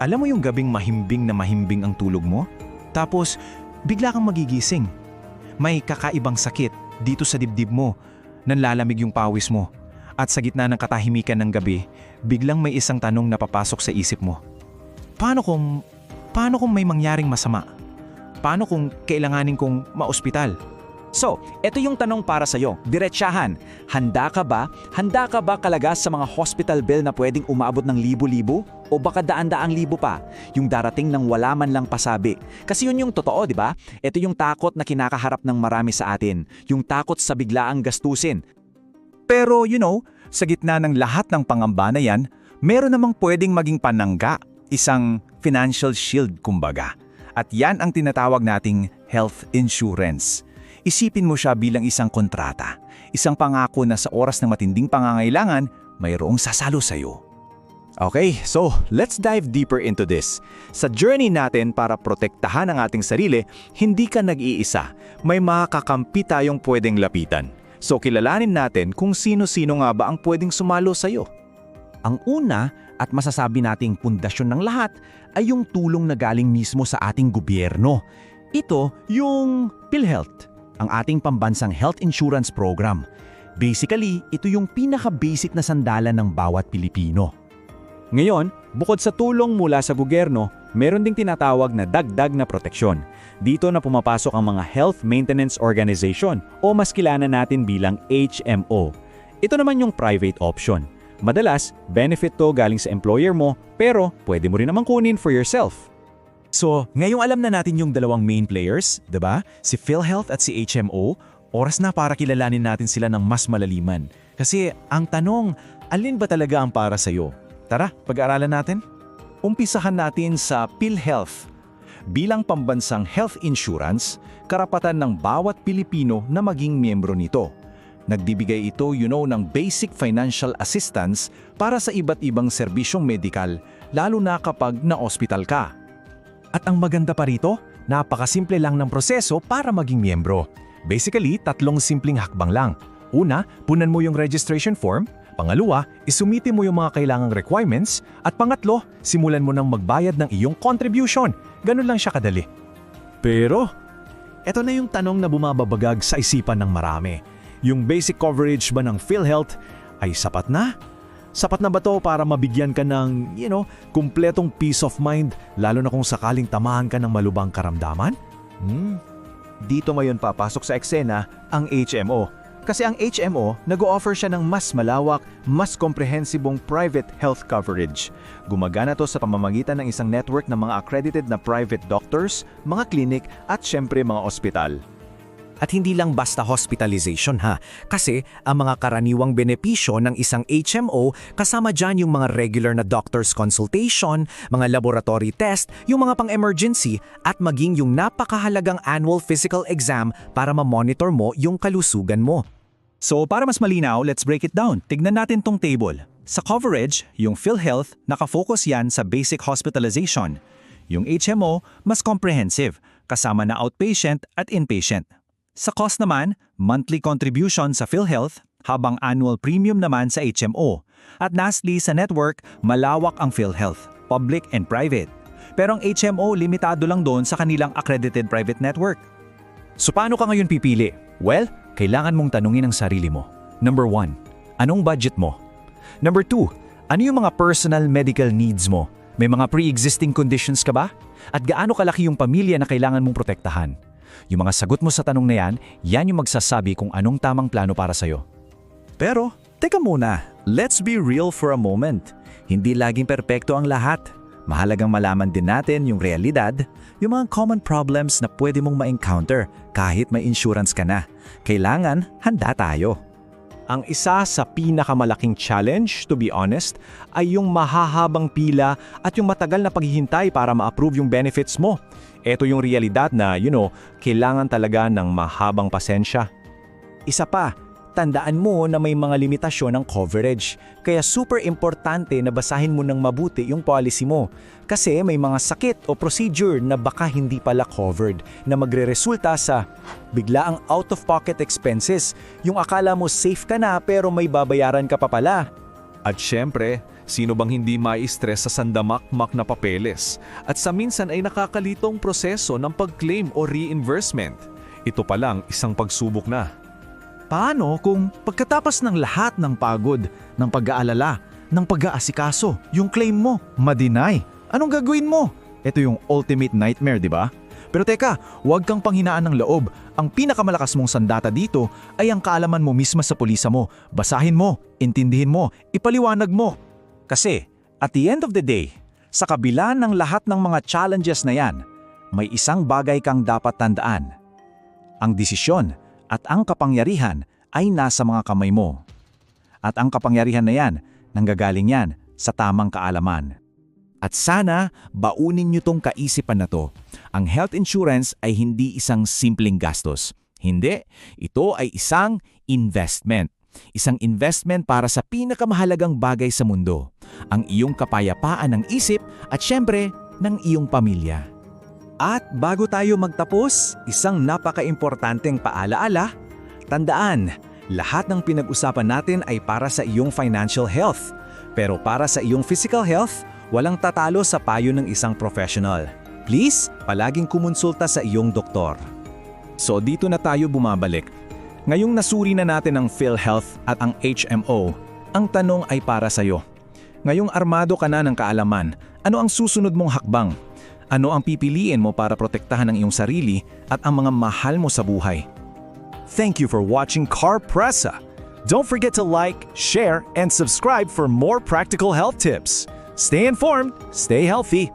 Alam mo yung gabing mahimbing na mahimbing ang tulog mo? Tapos, bigla kang magigising. May kakaibang sakit dito sa dibdib mo, nanlalamig yung pawis mo. At sa gitna ng katahimikan ng gabi, biglang may isang tanong na papasok sa isip mo. Paano kung may mangyaring masama? Paano kung kailanganin kong maospital? So, ito yung tanong para sa'yo, diretsahan. Handa ka ba? Handa ka ba kalagas sa mga hospital bill na pwedeng umabot ng libo-libo? O baka daan-daang libo pa? Yung darating ng wala man lang pasabi. Kasi yun yung totoo, di ba? Ito yung takot na kinakaharap ng marami sa atin. Yung takot sa biglaang gastusin. Pero sa gitna ng lahat ng pangamba na yan, meron namang pwedeng maging panangga, isang financial shield kumbaga. At yan ang tinatawag nating health insurance. Isipin mo siya bilang isang kontrata, isang pangako na sa oras ng matinding pangangailangan, mayroong sasalo sa'yo. Okay, so let's dive deeper into this. Sa journey natin para protektahan ang ating sarili, hindi ka nag-iisa. May makakakampi tayong pwedeng lapitan. So kilalanin natin kung sino-sino nga ba ang pwedeng sumalo sa'yo. Ang una at masasabi nating pundasyon ng lahat ay yung tulong na galing mismo sa ating gobyerno. Ito yung PhilHealth, ang ating pambansang health insurance program. Basically, ito yung pinaka-basic na sandalan ng bawat Pilipino. Ngayon, bukod sa tulong mula sa gobyerno, meron ding tinatawag na dagdag na proteksyon. Dito na pumapasok ang mga Health Maintenance Organization o mas kilala natin bilang HMO. Ito naman yung private option. Madalas, benefit to galing sa employer mo, pero pwede mo rin naman kunin for yourself. So, ngayong alam na natin yung dalawang main players, 'di ba? Si PhilHealth at si HMO, oras na para kilalanin natin sila ng mas malaliman. Kasi ang tanong, alin ba talaga ang para sa'yo? Tara, pag-aralan natin. Umpisahan natin sa PhilHealth. Bilang pambansang health insurance, karapatan ng bawat Pilipino na maging miyembro nito. Nagbibigay ito, ng basic financial assistance para sa iba't ibang serbisyong medikal, lalo na kapag na-ospital ka. At ang maganda pa rito, napakasimple lang ng proseso para maging miyembro. Basically, 3 simpleng hakbang lang. Una, punan mo yung registration form. Pangalawa, isumite mo yung mga kailangang requirements. At pangatlo, simulan mo nang magbayad ng iyong contribution. Ganun lang siya kadali. Pero, eto na yung tanong na bumababagag sa isipan ng marami. Yung basic coverage ba ng PhilHealth ay sapat na? Sapat na ba to para mabigyan ka ng, kumpletong peace of mind, lalo na kung sakaling tamahan ka ng malubhang karamdaman? Dito ngayon papasok sa eksena ang HMO. Kasi ang HMO, nag-o-offer siya ng mas malawak, mas komprehensibong private health coverage. Gumagana to sa pamamagitan ng isang network ng mga accredited na private doctors, mga clinic at syempre mga ospital. At hindi lang basta hospitalization kasi ang mga karaniwang benepisyo ng isang HMO kasama dyan yung mga regular na doctor's consultation, mga laboratory test, yung mga pang-emergency at maging yung napakahalagang annual physical exam para ma-monitor mo yung kalusugan mo. So para mas malinaw, let's break it down. Tignan natin tong table. Sa coverage, yung PhilHealth, nakafocus yan sa basic hospitalization. Yung HMO, mas comprehensive, kasama na outpatient at inpatient. Sa cost naman, monthly contribution sa PhilHealth, habang annual premium naman sa HMO. At lastly, sa network, malawak ang PhilHealth, public and private. Pero ang HMO, limitado lang doon sa kanilang accredited private network. So paano ka ngayon pipili? Well, kailangan mong tanungin ang sarili mo. Number 1, anong budget mo? Number 2, ano yung mga personal medical needs mo? May mga pre-existing conditions ka ba? At gaano kalaki yung pamilya na kailangan mong protektahan? Yung mga sagot mo sa tanong na yan yung magsasabi kung anong tamang plano para sa'yo. Pero, teka muna, let's be real for a moment. Hindi laging perpekto ang lahat. Mahalagang malaman din natin yung realidad, yung mga common problems na pwede mong ma-encounter kahit may insurance ka na. Kailangan, handa tayo. Ang isa sa pinakamalaking challenge, to be honest, ay yung mahahabang pila at yung matagal na paghihintay para ma-approve yung benefits mo. Ito yung realidad na, kailangan talaga ng mahabang pasensya. Isa pa, tandaan mo na may mga limitasyon ng coverage. Kaya super importante na basahin mo ng mabuti yung policy mo. Kasi may mga sakit o procedure na baka hindi pala covered na magreresulta sa biglaang out-of-pocket expenses. Yung akala mo safe ka na pero may babayaran ka pa pala. At syempre, Sino bang hindi mai-stress sa sandamakmak na papeles at sa minsan ay nakakalitong proseso ng pag-claim o reimbursement? Ito pa lang isang pagsubok na. Paano kung pagkatapos ng lahat ng pagod, ng pag-aalala, ng pag-aasikaso, yung claim mo, ma-deny? Anong gagawin mo? Ito yung ultimate nightmare, di ba? Pero teka, huwag kang panghinaan ng loob. Ang pinakamalakas mong sandata dito ay ang kaalaman mo mismo sa pulisa mo. Basahin mo, intindihin mo, ipaliwanag mo. Kasi, at the end of the day, sa kabila ng lahat ng mga challenges na yan, may isang bagay kang dapat tandaan. Ang desisyon at ang kapangyarihan ay nasa mga kamay mo. At ang kapangyarihan na yan, nanggagaling yan sa tamang kaalaman. At sana, baunin niyo tong kaisipan na to. Ang health insurance ay hindi isang simpleng gastos. Hindi, ito ay isang investment. Isang investment para sa pinakamahalagang bagay sa mundo, ang iyong kapayapaan ng isip at syempre, ng iyong pamilya. At bago tayo magtapos, isang napaka-importanteng paalaala, tandaan, lahat ng pinag-usapan natin ay para sa iyong financial health. Pero para sa iyong physical health, walang tatalo sa payo ng isang professional. Please, palaging kumonsulta sa iyong doktor. So dito na tayo bumabalik. Ngayong nasuri na natin ang PhilHealth at ang HMO, ang tanong ay para sa iyo. Ngayong armado ka na ng kaalaman, ano ang susunod mong hakbang? Ano ang pipiliin mo para protektahan ang iyong sarili at ang mga mahal mo sa buhay? Thank you for watching CarPressa. Don't forget to like, share, and subscribe for more practical health tips. Stay informed, stay healthy.